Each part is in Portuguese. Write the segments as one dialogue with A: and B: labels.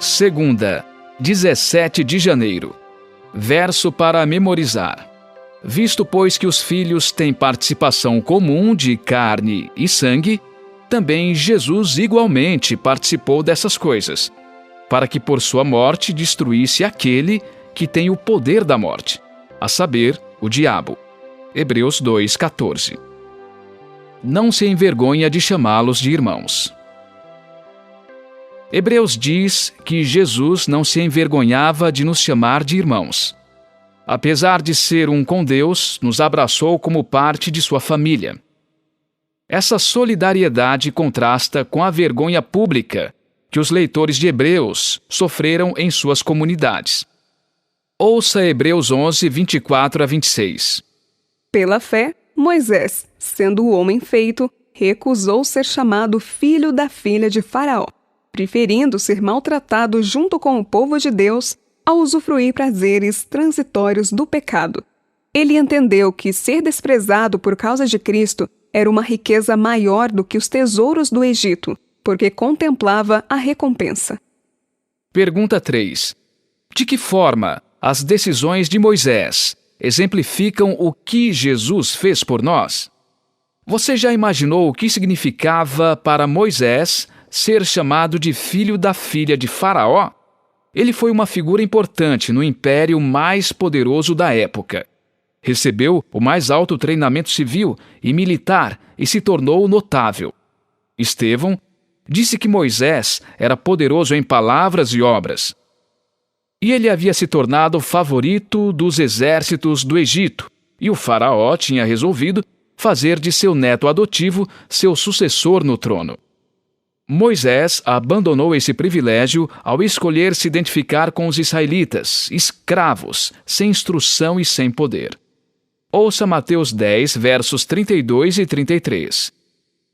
A: Segunda, 17 de janeiro. Verso para memorizar. Visto, pois, que os filhos têm participação comum de carne e sangue, também Jesus igualmente participou dessas coisas, para que por sua morte destruísse aquele que tem o poder da morte, a saber, o diabo. Hebreus 2:14. Não se envergonha de chamá-los de irmãos. Hebreus diz que Jesus não se envergonhava de nos chamar de irmãos. Apesar de ser um com Deus, nos abraçou como parte de sua família. Essa solidariedade contrasta com a vergonha pública que os leitores de Hebreus sofreram em suas comunidades. Ouça Hebreus 11, 24 a 26.
B: Pela fé, Moisés, sendo o homem feito, recusou ser chamado filho da filha de Faraó, preferindo ser maltratado junto com o povo de Deus a usufruir prazeres transitórios do pecado. Ele entendeu que ser desprezado por causa de Cristo era uma riqueza maior do que os tesouros do Egito, porque contemplava a recompensa.
A: Pergunta 3. De que forma as decisões de Moisés exemplificam o que Jesus fez por nós? Você já imaginou o que significava para Moisés ser chamado de filho da filha de Faraó? Ele foi uma figura importante no império mais poderoso da época. Recebeu o mais alto treinamento civil e militar e se tornou notável. Estevão disse que Moisés era poderoso em palavras e obras. E ele havia se tornado favorito dos exércitos do Egito, e o faraó tinha resolvido fazer de seu neto adotivo seu sucessor no trono. Moisés abandonou esse privilégio ao escolher se identificar com os israelitas, escravos, sem instrução e sem poder. Ouça Mateus 10, versos 32 e 33.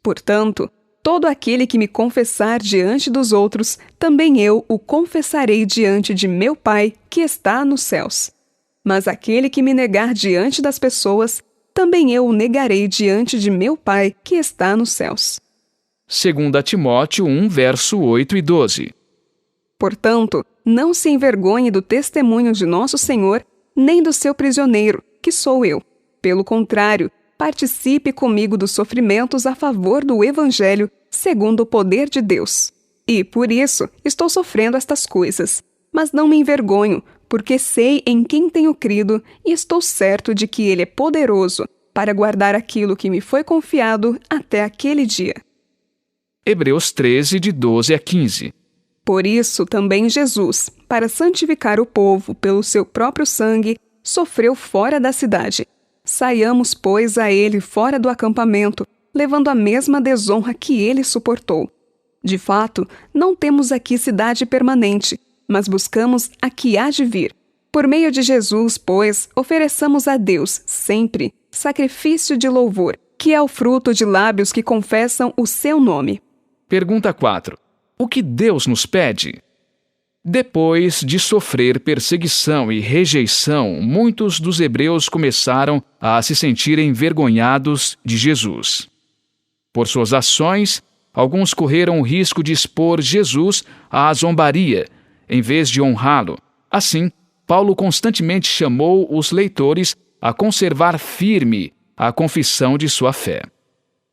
B: Portanto, todo aquele que me confessar diante dos outros, também eu o confessarei diante de meu Pai, que está nos céus. Mas aquele que me negar diante das pessoas, também eu o negarei diante de meu Pai, que está nos céus.
A: 2 Timóteo 1, verso 8 e 12.
B: Portanto, não se envergonhe do testemunho de nosso Senhor, nem do seu prisioneiro, que sou eu. Pelo contrário, participe comigo dos sofrimentos a favor do Evangelho, segundo o poder de Deus. E, por isso, estou sofrendo estas coisas. Mas não me envergonho, porque sei em quem tenho crido e estou certo de que Ele é poderoso para guardar aquilo que me foi confiado até aquele dia.
A: Hebreus 13, de 12 a 15.
B: Por isso também Jesus, para santificar o povo pelo seu próprio sangue, sofreu fora da cidade. Saiamos, pois, a ele fora do acampamento, levando a mesma desonra que ele suportou. De fato, não temos aqui cidade permanente, mas buscamos a que há de vir. Por meio de Jesus, pois, ofereçamos a Deus, sempre, sacrifício de louvor, que é o fruto de lábios que confessam o seu nome.
A: Pergunta 4. O que Deus nos pede? Depois de sofrer perseguição e rejeição, muitos dos hebreus começaram a se sentir envergonhados de Jesus. Por suas ações, alguns correram o risco de expor Jesus à zombaria, em vez de honrá-lo. Assim, Paulo constantemente chamou os leitores a conservar firme a confissão de sua fé.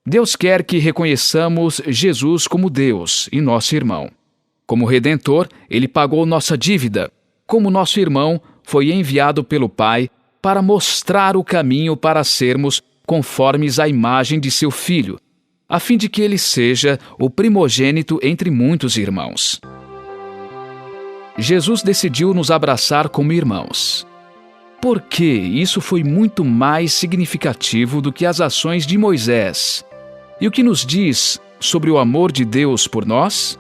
A: Deus quer que reconheçamos Jesus como Deus e nosso irmão. Como Redentor, Ele pagou nossa dívida. Como nosso irmão, foi enviado pelo Pai para mostrar o caminho para sermos conformes à imagem de seu Filho, a fim de que Ele seja o primogênito entre muitos irmãos. Jesus decidiu nos abraçar como irmãos. Por que isso foi muito mais significativo do que as ações de Moisés? E o que nos diz sobre o amor de Deus por nós?